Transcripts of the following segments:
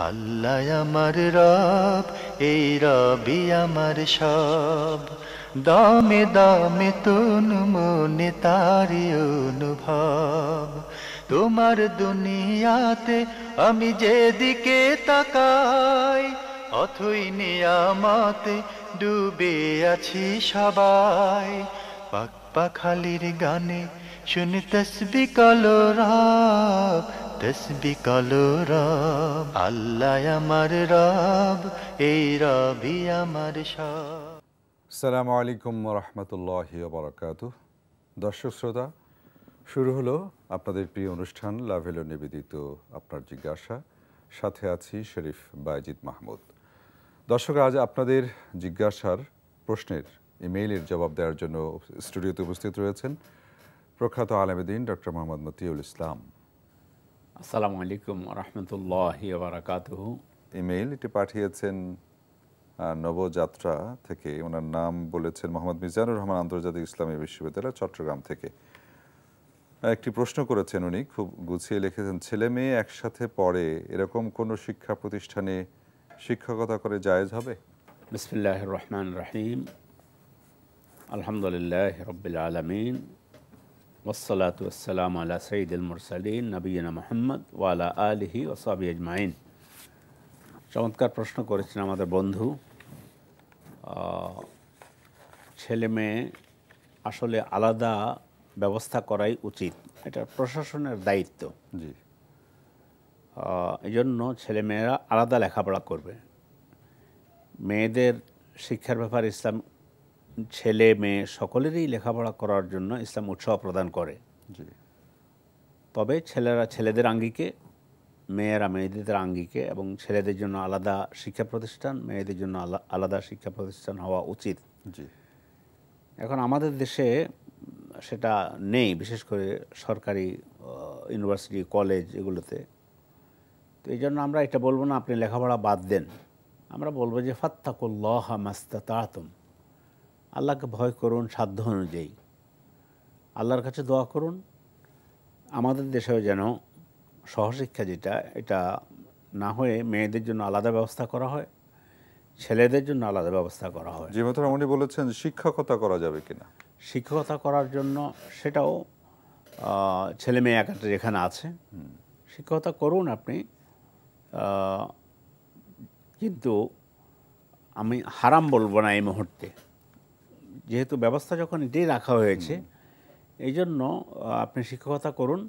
আল্লাহ আমার রব, এই রবি আমার সব। দামে দামে তন মনে তারি অনুভব। তোমার দুনিয়াতে আমি যেদিকে তাকাই, অথই নিয়ামতে ডুবে আছি সবাই। পাক পাখালির গানে শুনি তসবি কলরব, তসবি কলরব। আল্লাহ আমার রব, এই রবি আমার সব। আসসালামু আলাইকুম রহমতুল্লাহি বারাকাতুহ। দর্শক শ্রোতা, শুরু হলো আপনাদের প্রিয় অনুষ্ঠান লাভেলো নিবেদিত আপনার জিজ্ঞাসা। সাথে আছি শরীফ বায়েজিদ মাহমুদ। দর্শক, আজ আপনাদের জিজ্ঞাসার প্রশ্নের ইমেইলের জবাব দেওয়ার জন্য স্টুডিওতে উপস্থিত রয়েছেন প্রখ্যাত আলেমদ্বীন ডক্টর মোহাম্মদ মতিউল ইসলাম। আসসালামু আলাইকুম রহমতুল্লাহি বারাকাতুহু। ইমেইল এটি পাঠিয়েছেন নবযাত্রা থেকে। ওনার নাম বলেছেন মোহাম্মদ মিজানুর রহমান, আন্তর্জাতিক ইসলামী বিশ্ববিদ্যালয়, চট্টগ্রাম থেকে। একটি প্রশ্ন করেছেন উনি, খুব গুছিয়ে লিখেছেন। ছেলে মেয়ে একসাথে পড়ে, এরকম কোনো শিক্ষা প্রতিষ্ঠানে শিক্ষকতা করে জায়েজ হবে? বিসমিল্লাহির রহমানির রহিম। আলহামদুলিল্লাহি রাব্বিল আলামিন, ওয়াসসালাতু ওয়াসসালামু আলা সাইয়্যিদিল মুরসালিন নবিয়িনা মুহাম্মদ ওয়া আলা আলিহি ওয়া সাহবিহি আজমাইন। চমৎকার প্রশ্ন করেছেন আমাদের বন্ধু। ছেলে মেয়ে আসলে আলাদা ব্যবস্থা করাই উচিত, এটা প্রশাসনের দায়িত্ব। জি, এই জন্য ছেলেমেয়েরা আলাদা লেখাপড়া করবে। মেয়েদের শিক্ষার ব্যাপারে ইসলাম ছেলে মেয়ে সকলেরই লেখাপড়া করার জন্য ইসলাম উৎসাহ প্রদান করে। জি, তবে ছেলেরা ছেলেদের আঙ্গিকে, মেয়েরা মেয়েদের আঙ্গিকে, এবং ছেলেদের জন্য আলাদা শিক্ষা প্রতিষ্ঠান, মেয়েদের জন্য আলাদা শিক্ষা প্রতিষ্ঠান হওয়া উচিত। জি, এখন আমাদের দেশে সেটা নেই, বিশেষ করে সরকারি ইউনিভার্সিটি, কলেজ এগুলোতে। তো এই জন্য আমরা এটা বলবো না আপনি লেখাপড়া বাদ দেন। আমরা বলবো যে ফাত্তাকুল্লাহা মাস্তাতাতুম, আল্লাহকে ভয় করুন সাধ্য অনুযায়ী, আল্লাহর কাছে দোয়া করুন। আমাদের দেশেও যেন সহশিক্ষা যেটা, এটা না হয়ে মেয়েদের জন্য আলাদা ব্যবস্থা করা হয়, ছেলেদের জন্য আলাদা ব্যবস্থা করা হয়। যে মতো উনি বলেছেন শিক্ষকতা করা যাবে কিনা। শিক্ষকতা করার জন্য সেটাও ছেলে মেয়ে একাটা যেখানে আছে শিক্ষকতা করুন আপনি, কিন্তু আমি হারাম বলবো না এই মুহূর্তে, যেহেতু ব্যবস্থা যখন এটাই রাখা হয়েছে। এই জন্য আপনি শিক্ষকতা করুন,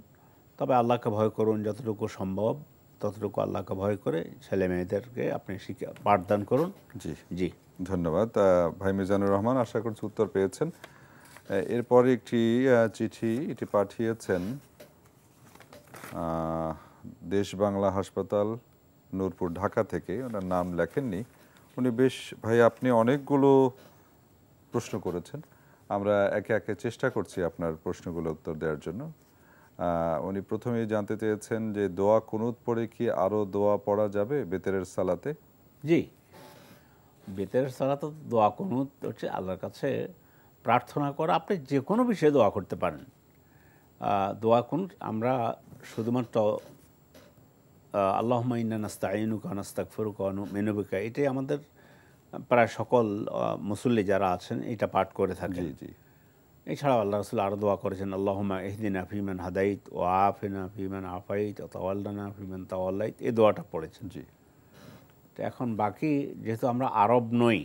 তবে আল্লাহকে ভয় করুন, যতটুকু সম্ভব ততটুকু আল্লাহকে ভয় করে ছেলে মেয়েদেরকে আপনি শিক্ষা পাঠদান করুন। জি, জি, ধন্যবাদ ভাই মিজানুর রহমান, আশা করছি উত্তর পেয়েছেন। এরপরে একটি চিঠি এটি পাঠিয়েছেন দেশ বাংলা হাসপাতাল, নূরপুর, ঢাকা থেকে। ওনার নাম লেখেননি উনি। বেশ ভাই, আপনি অনেকগুলো প্রশ্ন করেছেন, আমরা একে একে চেষ্টা করছি আপনার প্রশ্নগুলো উত্তর দেওয়ার জন্য। উনি প্রথমেই জানতে চেয়েছেন যে দোয়া কুনুত পড়ে কি আরও দোয়া পড়া যাবে বেতেরের সালাতে? জি, বেতের সালাত দোয়া কুনুত হচ্ছে আল্লাহর কাছে প্রার্থনা করা। আপনি যে কোনো বিষয়ে দোয়া করতে পারেন। দোয়া কুনুত আমরা শুধুমাত্র আল্লাহুম্মা ইন্না নাস্তাঈনুকা ওয়া নাস্তাগফিরুকা ওয়া নু'মিনু বিকা, এটাই আমাদের প্রায় সকল মুসল্লি যারা আছেন এটা পাঠ করে থাকেন। জি, জি, এছাড়াও আল্লাহ রাসূল আরও দোয়া করেছেন, আল্লাহুম্মা ইহদিনা ফিমান হাদাইত ওয়া আফিনা ফিমান আফাইত ওয়া তাওয়াল্লানা ফিমান তাওয়াল্লাইত, এই দোয়াটা পড়েছেন। জি, তো এখন বাকি, যেহেতু আমরা আরব নই,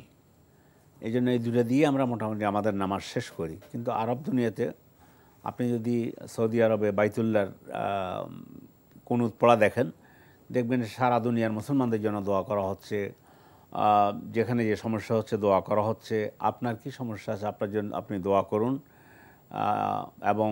এই জন্য এই দুটো দিয়ে আমরা মোটামুটি আমাদের নামাজ শেষ করি। কিন্তু আরব দুনিয়াতে আপনি যদি সৌদি আরবে বাইতুল্লাহর কুনুত পড়া দেখেন, দেখবেন সারা দুনিয়ার মুসলমানদের জন্য দোয়া করা হচ্ছে। যেখানে যে সমস্যা হচ্ছে দোয়া করা হচ্ছে। আপনার কি সমস্যা আছে আপনার জন্য আপনি দোয়া করুন, এবং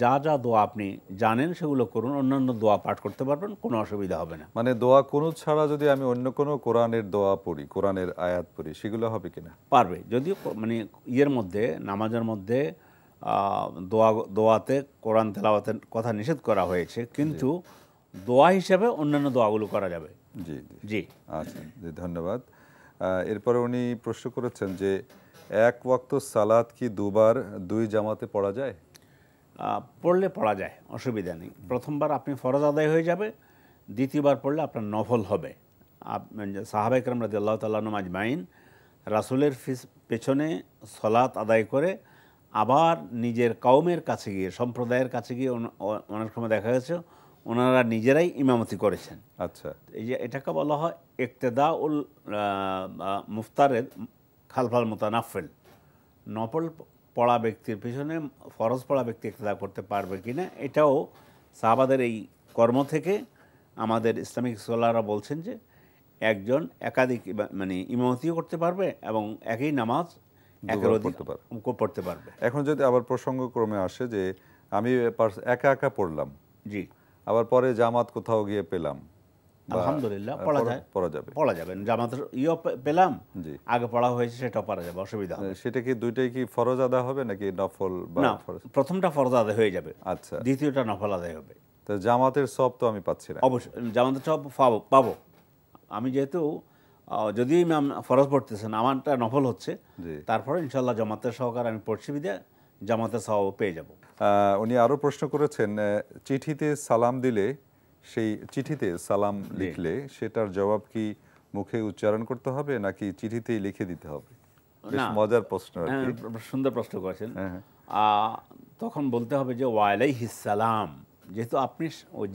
যা যা দোয়া আপনি জানেন সেগুলো করুন। অন্যান্য দোয়া পাঠ করতে পারবেন, কোনো অসুবিধা হবে না। মানে দোয়া কুনুত ছাড়া যদি আমি অন্য কোনো কোরআনের দোয়া পড়ি, কোরআনের আয়াত পড়ি, সেগুলো হবে কিনা? পারবে, যদিও মানে ইয়ের মধ্যে, নামাজের মধ্যে দোয়াতে কোরআন তেলাওয়াতের কথা নিষেধ করা হয়েছে, কিন্তু দোয়া হিসেবে অন্যান্য দোয়াগুলো করা যাবে। জি, জি, আচ্ছা, জি, ধন্যবাদ। এরপরে উনি প্রশ্ন করেছেন যে এক ওয়াক্ত সালাত কি দুবার দুই জামাতে পড়া যায়? পড়লে পড়া যায়, অসুবিধা নেই। প্রথমবার আপনি ফরজ আদায় হয়ে যাবে, দ্বিতীয়বার পড়লে আপনার নফল হবে। সাহাবা ইকরাম রাদিয়াল্লাহু তাআলা আনহুম আজমাইন রাসূলের পেছনে সলাত আদায় করে আবার নিজের কওমের কাছে গিয়ে, সম্প্রদায়ের কাছে গিয়ে অনেক সময় দেখা গেছে ওনারা নিজেরাই ইমামতি করেছেন। আচ্ছা, এই যে এটাকে বলা হয় ইক্তেদাউল মুফতারেদ খালফাল মুতানাফিল। নফল পড়া ব্যক্তির পিছনে ফরজ পড়া ব্যক্তি ইক্তেদা করতে পারবে কিনা, এটাও সাহাবাদের এই কর্ম থেকে আমাদের ইসলামিক স্কলাররা বলছেন যে একজন একাধিক মানে ইমামতিও করতে পারবে এবং একই নামাজ একের অধিক পড়তে পারবে। এখন যদি আবার প্রসঙ্গক্রমে আসে যে আমি একা একা পড়লাম, জি, আবার পরে জামাত কোথাও গিয়ে পেলাম, আলহামদুলিল্লাহ পড়া যাবে। জামাতের পেলাম, আগে পড়া হয়েছে, সেটাও পড়া যাবে, অসুবিধা হবে। সেটা কি দুইটাই কি ফরজ আদা হবে নাকি নফল? না, প্রথমটা ফরজ আদায় হয়ে যাবে, আচ্ছা, দ্বিতীয়টা নফল আদায় হবে। তো জামাতের সব তো আমি পাচ্ছি না। অবশ্যই জামাতের সব পাবো আমি, যেহেতু যদিও ইমাম ফরজ পড়তেছেন, আমারটা নফল হচ্ছে, তারপরে ইনশাআল্লাহ জামাতের সহকারে আমি পড়ছি বিধায় জামাতের সওয়াব পেয়ে যাব। উনি আরও প্রশ্ন করেছেন, চিঠিতে সালাম দিলে, সেই চিঠিতে সালাম লিখলে সেটার জবাব কি মুখে উচ্চারণ করতে হবে নাকি চিঠিতেই লিখে দিতে হবে? মজার প্রশ্ন, সুন্দর প্রশ্ন করেছেন। তখন বলতে হবে যে ওয়ালাইহিস সালাম, যেহেতু আপনি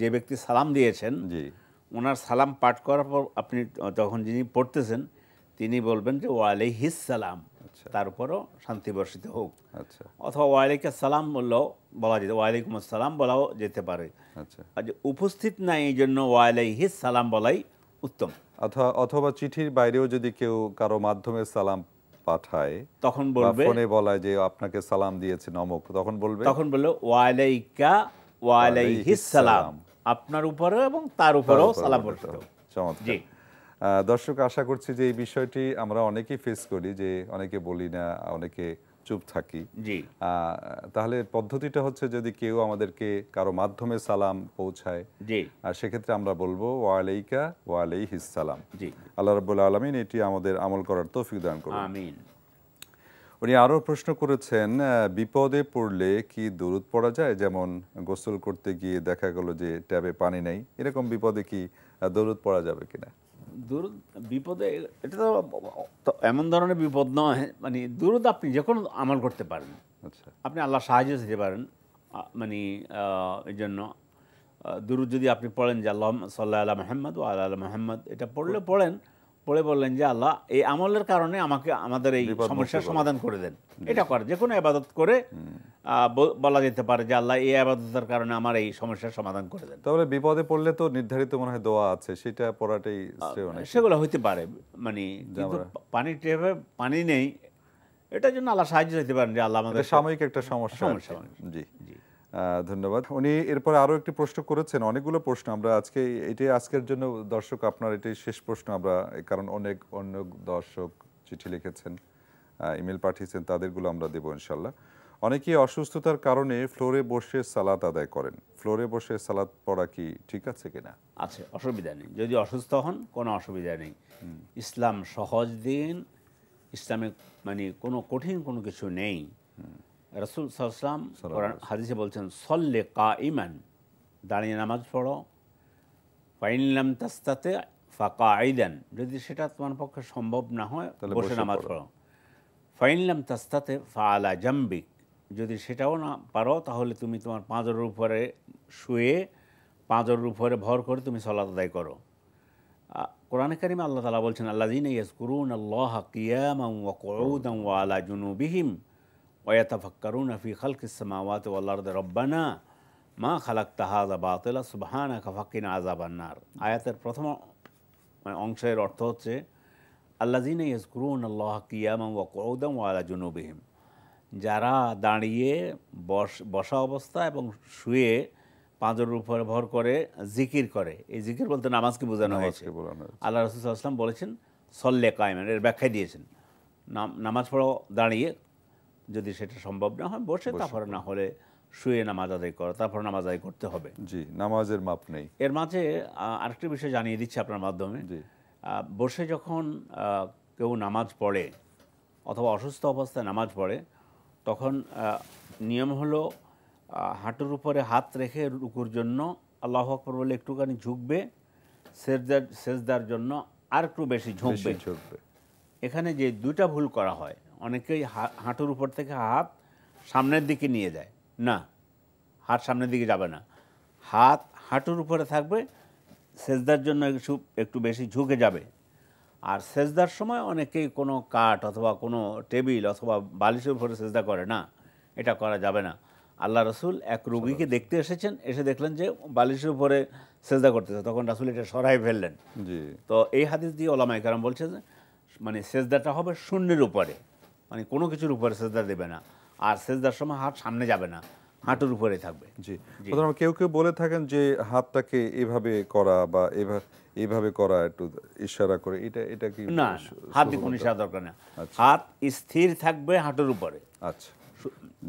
যে ব্যক্তি সালাম দিয়েছেন ওনার সালাম পাঠ করার পর আপনি তখন যিনি পড়তেছেন তিনি বলবেন যে ওয়ালাইহিস সালাম, তার উপরও শান্তি বর্ষিত হোক। আচ্ছা, অথবা ওয়ালাইকুম সালাম বললেও বলা যেতে, ওয়ালাইকুম আসসালাম বলাও যেতে পারে। আচ্ছা, আর যে উপস্থিত নাই এই জন্য ওয়ালাইহিস সালাম বলাই উত্তম। অথবা চিঠির বাইরেও যদি কেউ কারো মাধ্যমে সালাম পাঠায় তখন বলবে, ফোনে বলায় যে আপনাকে সালাম দিয়েছেন অমুক, তখন বলবে ওয়ালাইকা ওয়ালাইহিস সালাম, আপনার উপরে এবং তার উপরেও সালাম বর্ষিত। চমৎকার। দর্শক, আশা করছি যে এই বিষয়টি আমরা অনেকেই ফেস করি, যে অনেকে বলি না, অনেকে চুপ থাকি। জি, তাহলে পদ্ধতিটা হচ্ছে যদি কেউ আমাদেরকে কারো মাধ্যমে সালাম পৌঁছায়, জি, সেক্ষেত্রে আমরা বলবো ওয়ালাইকা ওয়ালাইহিস সালাম। জি, আল্লাহ রাব্বুল আলামিন এটি আমাদের আমল করার তৌফিক দান করুন, আমিন। উনি আরও প্রশ্ন করেছেন, বিপদে পড়লে কি দরুদ পড়া যায়? যেমন গোসল করতে গিয়ে দেখা গেল যে ট্যাবে পানি নেই, এরকম বিপদে কি দরুদ পড়া যাবে কিনা? দুরুদ বিপদে, এটা তো এমন ধরনের বিপদ নয়, মানে দুরুদ আপনি যে কোনো আমল করতে পারেন। আচ্ছা, আপনি আল্লাহ সাহায্য দিতে পারেন, মানে এই জন্য দুরুদ যদি আপনি পড়েন যে আল্লাহ সাল্লাল্লাহু আলা মুহাম্মদ ওয়া আলা আলি মুহাম্মদ, এটা পড়ে বললেন যে আল্লাহ এই আমলের কারণে আমাদের এই সমস্যার সমাধান করে দেন। এটা করে যে কোনো ইবাদত করে বলা যেতে পারে যে আল্লাহ এই ইবাদতের কারণে আমার এই সমস্যার সমাধান করে দেন। তাহলে বিপদে পড়লে তো নির্ধারিত মনে হয় দোয়া আছে, সেটা পড়াটাই সেগুলো হইতে পারে, মানে কিন্তু পানি নেই, এটার জন্য আল্লাহ সাহায্য দিতে পারেন যে আল্লাহ আমাদের সাময়িক একটা সমস্যা। জি, ধন্যবাদ। উনি এরপরে আরও একটি প্রশ্ন করেছেন, অনেকগুলো প্রশ্ন আমরা আজকের জন্য দর্শক আপনার এটাই শেষ প্রশ্ন আমরা, কারণ অনেক দর্শক চিঠি লিখেছেন, ইমেল পাঠিয়েছেন, তাদেরগুলো আমরা দেবো ইনশাল্লাহ। অনেকেই অসুস্থতার কারণে ফ্লোরে বসে সালাত আদায় করেন, ফ্লোরে বসে সালাত পড়া কি ঠিক আছে কিনা? আছে, অসুবিধা নেই, যদি অসুস্থ হন কোনো অসুবিধা নেই। ইসলাম সহজ দিন, ইসলামে মানে কোনো কঠিন কোনো কিছু নেই। রাসূল সাল্লাল্লাহু আলাইহি ওয়াসাল্লাম কোরআন হাদিসে বলছেন সল্লে কাইমান, দাঁড়িয়ে নামাজ পড়ো, ফাইন লাম তাস্তাতি ফাকাইদান, যদি সেটা তোমার পক্ষে সম্ভব না হয় বসে নামাজ পড়ো, ফাইন লাম তাস্তাতি ফাআলা জামবিক, যদি সেটাও না পারো তাহলে তুমি তোমার পাঁজরের উপরে শুয়ে পাঁজরের উপরে ভর করে তুমি সালাত আদায় করো। কোরআনে কারিমে আল্লাহ তাআলা বলছেন আল্লাযীনা ইয়াযকুরুনাল্লাহা কিয়ামান ওয়া কুউদান ওয়া আলা জুনুবিহিম ওয়া ইয়াতাফাক্কারুনা ফি খালকিস সামাওয়াতি ওয়াল আরদি রব্বানা মা খালাকতা হাযা বাতিলা সুবহানাকা ফাকিনা আযাবান নার। আয়াতের প্রথম অংশের অর্থ হচ্ছে আল্লাযীনা ইয়াযকুরুনাল্লাহা কিয়ামান ওয়া কুউদান ওয়া আলা জুনুবিহিম, যারা দাঁড়িয়ে বসা অবস্থা এবং শুয়ে পাঁজরের উপরে ভর করে জিকির করে। এই জিকির বলতে নামাজকে বোঝানো হয়েছে। আল্লাহ রাসূল সাল্লাল্লাহু আলাইহি ওয়াসাল্লাম বলেছেন সল্লে কায়মান, এর ব্যাখ্যা দিয়েছেন নামাজ পড়ো দাঁড়িয়ে, যদি সেটা সম্ভব না হয় বসে, তারপরে না হলে শুয়ে নামাজ আদায় করো, তারপর নামাজ আদায় করতে হবে। জি, নামাজের মাপ নেই। এর মাঝে আরেকটি বিষয় জানিয়ে দিচ্ছি আপনার মাধ্যমে, বসে যখন কেউ নামাজ পড়ে অথবা অসুস্থ অবস্থায় নামাজ পড়ে, তখন নিয়ম হলো হাঁটুর উপরে হাত রেখে রুকুর জন্য আল্লাহু আকবার বলে একটুখানি ঝুঁকবে, সেজদার জন্য আর একটু বেশি ঝুঁকবে। এখানে যে দুইটা ভুল করা হয়, অনেকেই হাঁটুর উপর থেকে হাত সামনের দিকে নিয়ে যায়। না, হাত সামনের দিকে যাবে না, হাত হাঁটুর উপরে থাকবে, সেজদার জন্য একটু বেশি ঝুঁকে যাবে। আর সেজদার সময় অনেকেই কোনো কাঠ অথবা কোনো টেবিল অথবা বালিশের উপরে সেজদা করে না, এটা করা যাবে না। আল্লাহ রসুল এক রোগীকে দেখতে এসেছেন, এসে দেখলেন যে বালিশের উপরে সেজদা করতেছে, তখন রাসূল এটা সরাই ফেললেন। তো এই হাদিস দিয়ে ওলামায়ে কেরাম বলছে যে মানে সেজদাটা হবে শূন্যের উপরে, মানে কোনো কিছুর উপরে সেজদা দেবে না, আর সেজদার সময় হাত সামনে যাবে না, হাঁটুর উপরে থাকবে। জি, কেউ কেউ বলে থাকেন যে হাতটাকে এভাবে করা বা এইভাবে করা, একটু ইশারা করে, এটা কি? না, হাত দিয়ে কোনো ইশারা দরকার না, হাত স্থির থাকবে হাঁটুর উপরে। আচ্ছা,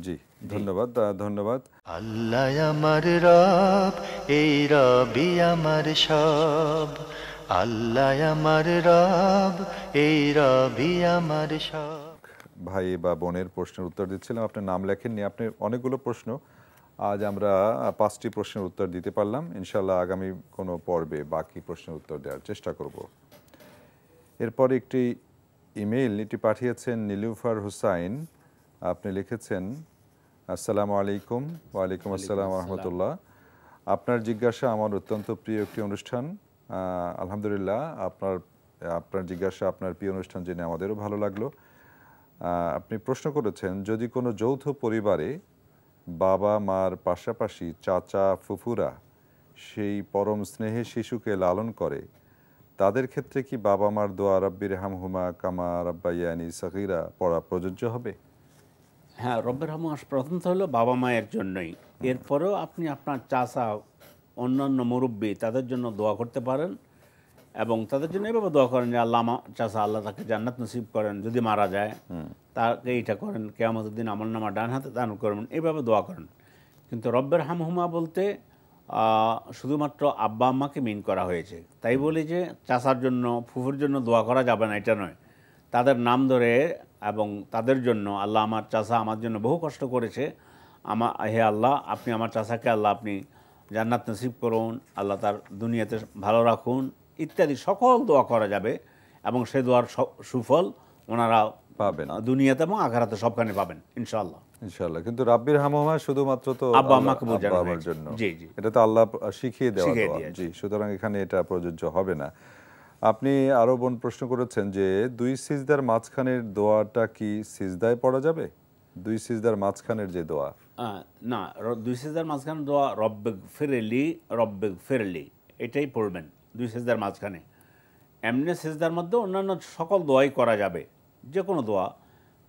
জি, ধন্যবাদ। ধন্যবাদ। আল্লাহ আমার রব, এই রবি আমার সব। আল্লাহ আমার রব, এই রবি আমার সব। ভাই বা বোনের প্রশ্নের উত্তর দিচ্ছিলাম, আপনার নাম লেখেননি। আপনি অনেকগুলো প্রশ্ন, আজ আমরা 5টি প্রশ্নের উত্তর দিতে পারলাম। ইনশাল্লাহ আগামী কোনো পর্বে বাকি প্রশ্নের উত্তর দেওয়ার চেষ্টা করব। এরপর একটি ইমেইল, এটি পাঠিয়েছেন নীলুফার হুসাইন। আপনি লিখেছেন, আসসালামু আলাইকুম। ওয়ালাইকুম আসসালাম রহমতুল্লাহ। আপনার জিজ্ঞাসা আমার অত্যন্ত প্রিয় একটি অনুষ্ঠান। আলহামদুলিল্লাহ, আপনার জিজ্ঞাসা, আপনার প্রিয় অনুষ্ঠান জেনে আমাদেরও ভালো লাগলো। আপনি প্রশ্ন করেছেন, যদি কোনো যৌথ পরিবারে বাবা মার পাশাপাশি চাচা ফুফুরা সেই পরম স্নেহে শিশুকে লালন করে, তাদের ক্ষেত্রে কি বাবা মার দোয়া রব্বির হামহুমা কামা রাব্বায়ানি সগীরা পড়া প্রযোজ্য হবে? হ্যাঁ, রব্বির হামহুমা প্রথমত হলো বাবা মায়ের জন্যই। এরপরেও আপনি আপনার চাচা, অন্যান্য মুরব্বী, তাদের জন্য দোয়া করতে পারেন, এবং তাদের জন্য এভাবে দোয়া করেন যে আল্লাহ চাচা, আল্লাহ তাকে জান্নাত নসিব করেন, যদি মারা যায় তাকে এইটা করেন, কিয়ামতের দিন আমলনামা ডান হাতে দান করবেন, এইভাবে দোয়া করেন। কিন্তু রব্বের হামহুমা বলতে শুধুমাত্র আব্বা আম্মাকে মিন করা হয়েছে, তাই বলি যে চাচার জন্য, ফুফুর জন্য দোয়া করা যাবে না, এটা নয়। তাদের নাম ধরে এবং তাদের জন্য, আল্লাহ আমার চাচা আমার জন্য বহু কষ্ট করেছে, হে আল্লাহ আপনি আমার চাচাকে, আল্লাহ আপনি জান্নাত নসিব করুন, আল্লাহ তার দুনিয়াতে ভালো রাখুন, ইত্যাদি সকল দোয়া করা যাবে, এবং সে দোয়ার সুফল ওনারা পাবেন দুনিয়াতে এবং আখিরাতে, সবখানে পাবেন ইনশাআল্লাহ। ইনশাআল্লাহ। কিন্তু রাব্বির হামহুমা শুধুমাত্র তো আব্বা আম্মাকে বোঝানোর জন্য, জি জি, এটা তো আল্লাহ শিখিয়ে দেওয়া দোয়া। জি, সুতরাং এখানে এটা প্রযোজ্য হবে না। আপনি আরো বোন প্রশ্ন করেছেন যে দুই সিজদার মাঝখানের দোয়াটা কি সিজদায় পড়া যাবে? দুই সিজদার মাঝখানের যে দোয়া, না, দুই সিজদার মাঝখানে দোয়া রব্বিগ ফিরলি এটাই পড়বেন দুই সিজদার মাঝখানে। এমনি সিজদার মধ্যে অন্যান্য সকল দোয়াই করা যাবে, যে কোনো দোয়া।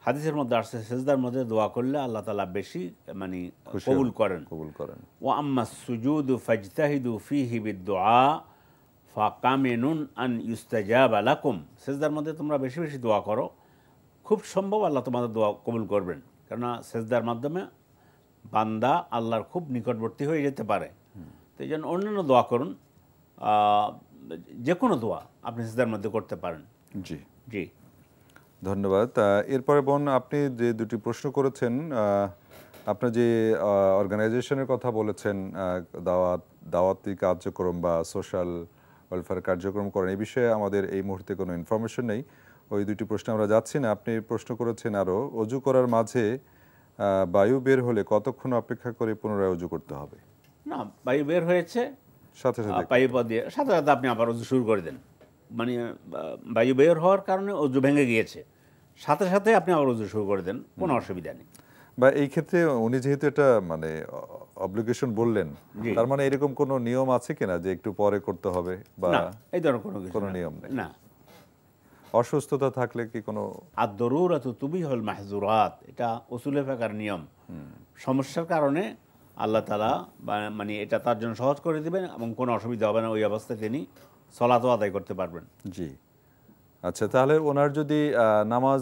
হাদিসের মধ্যে আসছে সিজদার মধ্যে দোয়া করলে আল্লাহ তাআলা বেশি মানে কবুল করেন। ওয়া আম্মা সুজুদু ফাজতাহিদু ফিহি বিদ-দুআ ফাকামিনুন আন ইউস্তাজাবা লাকুম। সিজদার মধ্যে তোমরা বেশি বেশি দোয়া করো, খুব সম্ভব আল্লাহ তোমাদের দোয়া কবুল করবেন, কেননা সিজদার মাধ্যমে বান্দা আল্লাহর খুব নিকটবর্তী হয়ে যেতে পারে। তো এই জন্য অন্যান্য দোয়া করুন, যে কোনো দোয়া আপনি সিজদার মধ্যে করতে পারেন। জি জি, ধন্যবাদ। এরপরে বোন, আপনি যে দুটি প্রশ্ন করেছেন, আপনার যে অর্গানাইজেশনের কথা বলেছেন, দাওয়াতি কার্যক্রম বা সোশ্যাল ওয়েলফেয়ার কার্যক্রম করেন, এই বিষয়ে আমাদের এই মুহূর্তে কোনো ইনফরমেশন নেই। ওই দুটি প্রশ্ন আমরা যাচ্ছি না। আপনি প্রশ্ন করেছেন আরও, অজু করার মাঝে বায়ু বের হলে কতক্ষণ অপেক্ষা করে পুনরায় অজু করতে হবে? না, বায়ু বের হয়েছে, সাথে সাথে পাইপ দিয়ে সাথে সাথে আপনি আবার অজু শুরু করে দেন। মানে বায়ু বের হওয়ার কারণে অজু ভেঙে গিয়েছে, সাথে সাথে আপনি আবার অজু শুরু করে দেন, কোনো অসুবিধা নেই। বা এই ক্ষেত্রে উনি যেহেতু এটা মানে অব্লিগেশন বললেন, তার মানে এরকম কোনো নিয়ম আছে কিনা যে একটু পরে করতে হবে, বা এই ধরনের কোনো নিয়ম নেই? না। অসুস্থতা থাকলে কি কোনো? আদ-দারুরাতু তুবিহুল মাহযুরাত, এটা উসুলে ফিকহের নিয়ম। সমস্যার কারণে আল্লাহ তাআলা মানে এটা তার জন্য সহজ করে দিবেন, এবং কোনো অসুবিধা হবে না, ওই অবস্থায় তিনি সালাতও আদায় করতে পারবেন। জি, আচ্ছা। তাহলে ওনার যদি নামাজ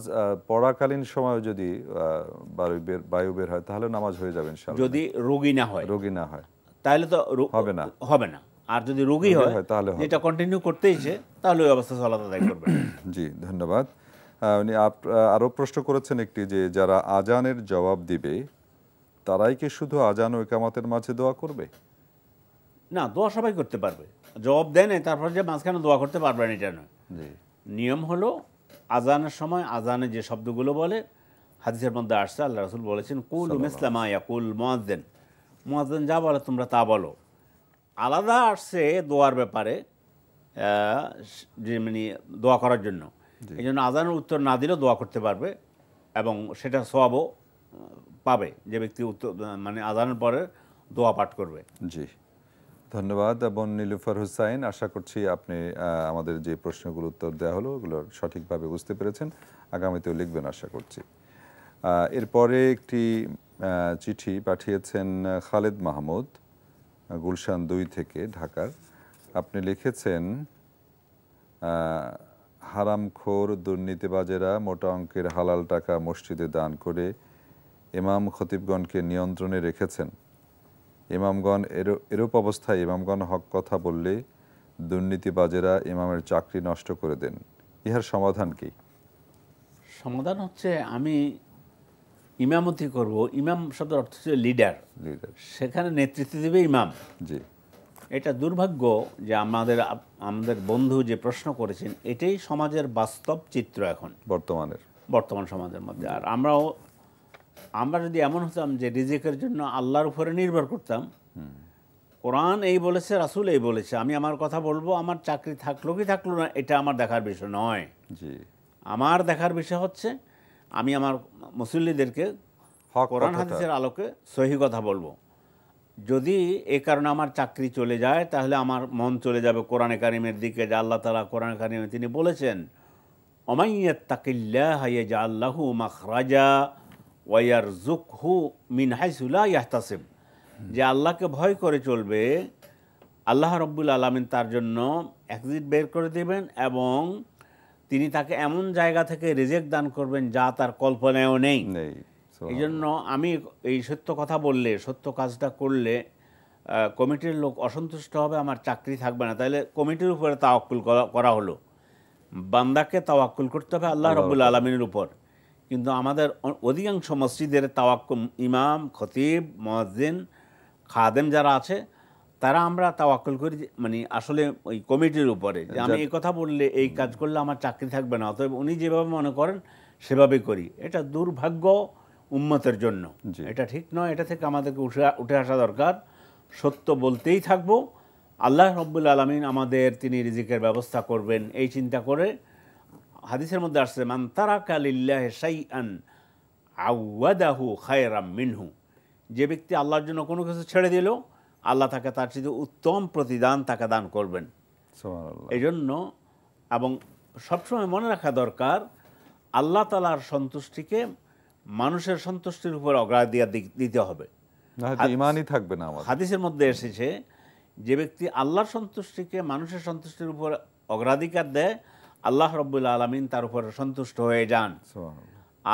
পড়াকালীন সময় যদি বায়ু বের হয়, তাহলে নামাজ হয়ে যাবে ইনশাআল্লাহ। যদি রোগী না হয় তাহলে তো হবে না। আর যদি রোগী হয় তাহলে এটা কন্টিনিউ করতেইছে, তাহলে ওই অবস্থায় সালাত আদায় করবেন। জি, ধন্যবাদ। উনি আরো প্রশ্ন করেছেন একটি, যে যারা আজানের জবাব দিবে তারাই কি শুধু আজান ও ইকামতের মাঝে দোয়া করবে? না, দোয়া সবাই করতে পারবে, জবাব দেয় নাই তারপর যে মাঝখানে দোয়া করতে পারবেন এটা নয়। জি নিয়ম হলো আজানের সময় আজানে যে শব্দগুলো বলে হাদিসের মধ্যে আসছে, আল্লাহ রাসূল বলেছেন কুল মিসলামা ইয়াকুল মুয়াজ্জিন, মুয়াজ্জিন যা বলে তোমরা তা বলো। আলাদা আসছে দোয়ার ব্যাপারে, যে মানে দোয়া করার জন্য। এই জন্য আজানের উত্তর না দিলেও দোয়া করতে পারবে এবং সেটা সওয়াবও পাবে যে ব্যক্তি উত্তর মানে আজানের পরে দোয়া পাঠ করবে। জি ধন্যবাদ। এবং নীলুফার হুসাইন, আশা করছি আপনি আমাদের যে প্রশ্নগুলো উত্তর দেওয়া হলো ওগুলোর সঠিকভাবে বুঝতে পেরেছেন, আগামীতেও লিখবেন আশা করছি। এরপরে একটি চিঠি পাঠিয়েছেন খালেদ মাহমুদ, গুলশান 2 থেকে ঢাকার। আপনি লিখেছেন হারামখোর দুর্নীতিবাজেরা মোটা অঙ্কের হালাল টাকা মসজিদে দান করে ইমাম খতিবগণকে নিয়ন্ত্রণে রেখেছেন। ইমামগণ এরূপ অবস্থায় ইমামগণ হক কথা বললে দুর্নীতিবাজেরা ইমামের চাকরি নষ্ট করে দেন। ইহার সমাধান কি? সমাধান হচ্ছে আমি ইমামতি করব। ইমাম শব্দের অর্থ হচ্ছে লিডার, সেখানে নেতৃত্ব দেবে ইমাম। জি এটা দুর্ভাগ্য যে আমাদের বন্ধু যে প্রশ্ন করেছেন এটাই সমাজের বাস্তব চিত্র এখন বর্তমান সমাজের মধ্যে। আর আমরা যদি এমন হতাম যে রিজিকের জন্য আল্লাহর উপরে নির্ভর করতাম, কোরআন এই বলেছে, রাসূল এই বলেছে, আমি আমার কথা বলবো, আমার চাকরি থাকলো কি থাকলো না এটা আমার দেখার বিষয় নয়। জি আমার দেখার বিষয় হচ্ছে আমি আমার মুসল্লিদেরকে কোরআন হাদিসের আলোকে সহি কথা বলবো। যদি এই কারণে আমার চাকরি চলে যায় তাহলে আমার মন চলে যাবে কোরআনে কারিমের দিকে, যে আল্লাহ তাআলা কোরআনে কারিমে তিনি বলেছেন ওমান ইয়াত্তাকিল্লাহা ইয়াজআল লাহু মাখরাজা ওয়া ইয়ারযুকহু মিন হাইসু লা ইয়াহতাসিব, যে আল্লাহকে ভয় করে চলবে আল্লাহ রাব্বুল আলামিন তার জন্য এক্সিট বের করে দেবেন এবং তিনি তাকে এমন জায়গা থেকে রিজিক দান করবেন যা তার কল্পনায়ও নেই। এই জন্য আমি এই সত্য কথা বললে, সত্য কাজটা করলে কমিটির লোক অসন্তুষ্ট হবে, আমার চাকরি থাকবে না। তাহলে কমিটির উপরে তাওয়াক্কুল করা হলো। বান্দাকে তাওয়াক্কুল করতে হবে আল্লাহ রাব্বুল আলামিনের উপর। কিন্তু আমাদের অধিকাংশ মসজিদের তাওয়াক্কুল ইমাম, খতিব, মুয়াজ্জিন, খাদেম যারা আছে তারা আমরা তাওয়াক্কুল করি মানে আসলে ওই কমিটির উপরে, যে আমি এই কথা বললে এই কাজ করলে আমার চাকরি থাকবে না, অতএব উনি যেভাবে মনে করেন সেভাবে করি। এটা দুর্ভাগ্য উম্মতের জন্য, এটা ঠিক নয়। এটা থেকে আমাদেরকে উঠে আসা দরকার। সত্য বলতেই থাকবো, আল্লাহ রাব্বুল আলামিন আমাদের তিনি রিজিকের ব্যবস্থা করবেন এই চিন্তা করে। হাদিসের মধ্যে আসছে মান তারাকা লিল্লাহি শাইআন আওয়াদাহু খায়রাম মিনহু, যে ব্যক্তি আল্লাহর জন্য কোনো কিছু ছেড়ে দিল আল্লাহ তাকে তার চেয়ে উত্তম প্রতিদান তাকে দান করবেন। এই জন্য এবং সবসময় মনে রাখা দরকার আল্লাহ তাআলার সন্তুষ্টিকে মানুষের সন্তুষ্টির উপর অগ্রাধিকার দিতে হবে। ঈমানই থাকবে না আমাদের। হাদিসের মধ্যে এসেছে যে ব্যক্তি আল্লাহর সন্তুষ্টিকে মানুষের সন্তুষ্টির উপর অগ্রাধিকার দেয় আল্লাহ রাব্বুল আলামিন তার উপর সন্তুষ্ট হয়ে যান।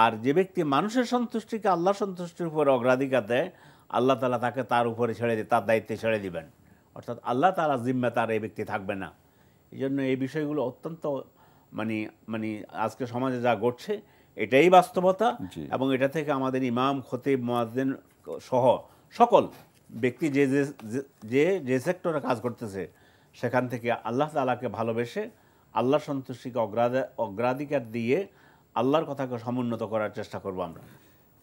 আর যে ব্যক্তি মানুষের সন্তুষ্টিকে আল্লাহর সন্তুষ্টির উপর অগ্রাধিকার দেয় আল্লাহ তাআলা তাকে তার উপরে ছেড়ে দিয়ে তার দায়িত্বে ছেড়ে দিবেন, অর্থাৎ আল্লাহ তাআলার জিম্মা তার এই ব্যক্তি থাকবে না। এই জন্য এই বিষয়গুলো অত্যন্ত মানে আজকে সমাজে যা ঘটছে এটাই বাস্তবতা। এবং এটা থেকে আমাদের ইমাম, খতিব, মুয়াজ্জিন সহ সকল ব্যক্তি যে যে যে সেক্টরে কাজ করতেছে সেখান থেকে আল্লাহ তাআলাকে ভালোবেসে আল্লাহর সন্তুষ্টিকে অগ্রাধিকার দিয়ে আল্লাহর কথাকে সমুন্নত করার চেষ্টা করব আমরা।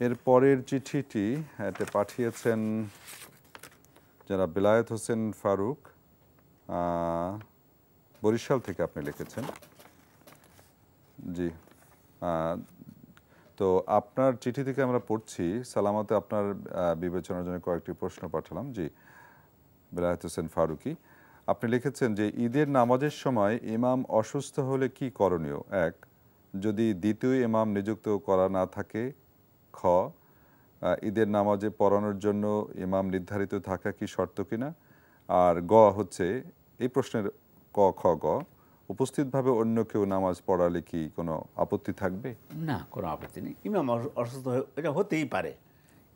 এর পরের চিঠিটি এটা পাঠিয়েছেন যারা বেলায়েত হোসেন ফারুক, বরিশাল থেকে আপনি লিখেছেন। জি তো আপনার চিঠি থেকে আমরা পড়ছি, সালামতে আপনার বিবেচনার জন্য কয়েকটি প্রশ্ন পাঠালাম। জি বেলায়েত হোসেন ফারুকি, আপনি লিখেছেন যে ঈদের নামাজের সময় ইমাম অসুস্থ হলে কি করণীয়? এক, যদি দ্বিতীয় ইমাম নিযুক্ত করা না থাকে। খ, ঈদের নামাজে পড়ানোর জন্য ইমাম নির্ধারিত থাকা কি শর্ত কিনা? আর গ হচ্ছে এই প্রশ্নের ক, খ, গ, উপস্থিতভাবে অন্য কেউ নামাজ পড়ালে কি কোনো আপত্তি থাকবে? না, কোনো আপত্তি নেই। ইমাম অসুস্থ হয়ে এটা হতেই পারে,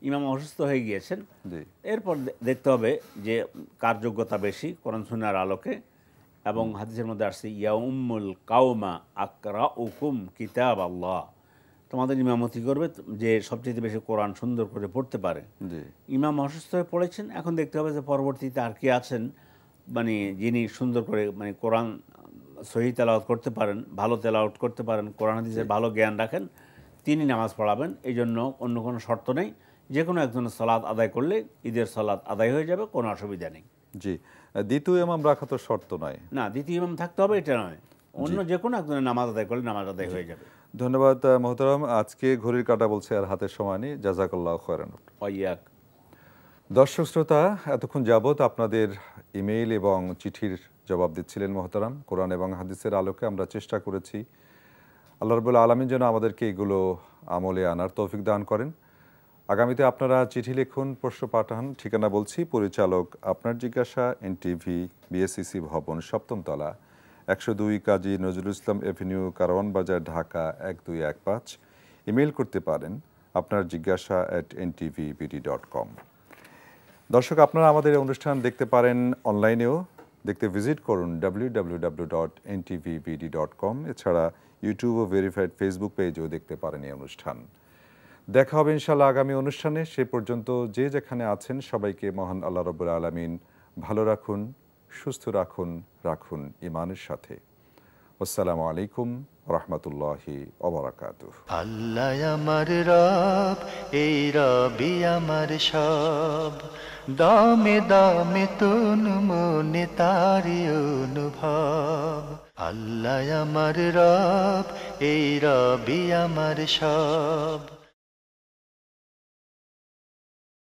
ইমাম অসুস্থ হয়ে গিয়েছেন, এরপর দেখতে হবে যে কার যোগ্যতা বেশি কোরআন সুন্নাহর আলোকে। এবং হাদিসের মধ্যে আসছে ইয়াউমুল কাওমা আকরাউকুম কিতাব আল্লাহ, তোমাদের ইমামতি করবে যে সবচেয়ে বেশি কোরআন সুন্দর করে পড়তে পারে। ইমাম অসুস্থ হয়ে পড়েছেন, এখন দেখতে হবে যে পরবর্তীতে আর কি আছেন মানে যিনি সুন্দর করে মানে কোরআন সহি তেলাওয়াত করতে পারেন, ভালো তেলাওয়াত করতে পারেন, কোরআন হাদিসের ভালো জ্ঞান রাখেন, তিনি নামাজ পড়াবেন। এই জন্য অন্য কোনো শর্ত নেই, যে কোনো একজনের সালাত আদায় করলে ঈদের সালাত আদায় হয়ে যাবে, কোনো অসুবিধা নেই। জি, দ্বিতীয় ইমাম রাখা তো শর্ত নয়। না, দ্বিতীয় ইমাম থাকতে হবে এটা নয়, অন্য যে কোনো একজনের নামাজ আদায় করলে নামাজ আদায় হয়ে যাবে। ধন্যবাদ মোহতারাম। আজকে ঘড়ির কাঁটা বলছে আর হাতের সময় নেই। জাযাকাল্লাহ খায়রান। ওয়াইয়াক। দর্শক শ্রোতা, এতক্ষণ যাবত আপনাদের ইমেইল এবং চিঠির জবাব দিচ্ছিলেন মোহতারাম। কোরআন এবং হাদিসের আলোকে আমরা চেষ্টা করেছি আল্লাহ রাব্বুল আলামিন যেন আমাদেরকে এগুলো আমলে আনার তৌফিক দান করেন। আগামীতে আপনারা চিঠি লিখুন, প্রশ্ন পাঠান। ঠিকানা বলছি, পরিচালক আপনার জিজ্ঞাসা, এনটিভি, বিএসসিসি ভবন, 7ম তলা, 102 কাজী নজরুল ইসলাম এভিনিউ, কারওয়ান বাজার, ঢাকা 1215। ইমেইল করতে পারেন আপনার জিজ্ঞাসা @ntvbd.com। দর্শক, আপনারা আমাদের এই অনুষ্ঠান দেখতে পারেন অনলাইনেও। দেখতে ভিজিট করুন www.ntvbd.com। এছাড়া ইউটিউব ও ভেরিফাইড ফেসবুক পেজেও দেখতে পারেন এই অনুষ্ঠান। দেখা হবে ইনশাআল্লাহ আগামী অনুষ্ঠানে। সে পর্যন্ত যে যেখানে আছেন সবাইকে মহান আল্লাহ রাব্বুল আলামিন ভালো রাখুন, সুস্থ রাখুন, রাখুন ঈমানের সাথে। আসসালামু আলাইকুম ওয়া রাহমাতুল্লাহি ওয়া বারাকাতুহু। আল্লাহ আমার রব, এই রবি আমার সব, দামে দামে তুন মনে তারি অনুভব। আল্লাহ আমার রব, এই রবি আমার সব।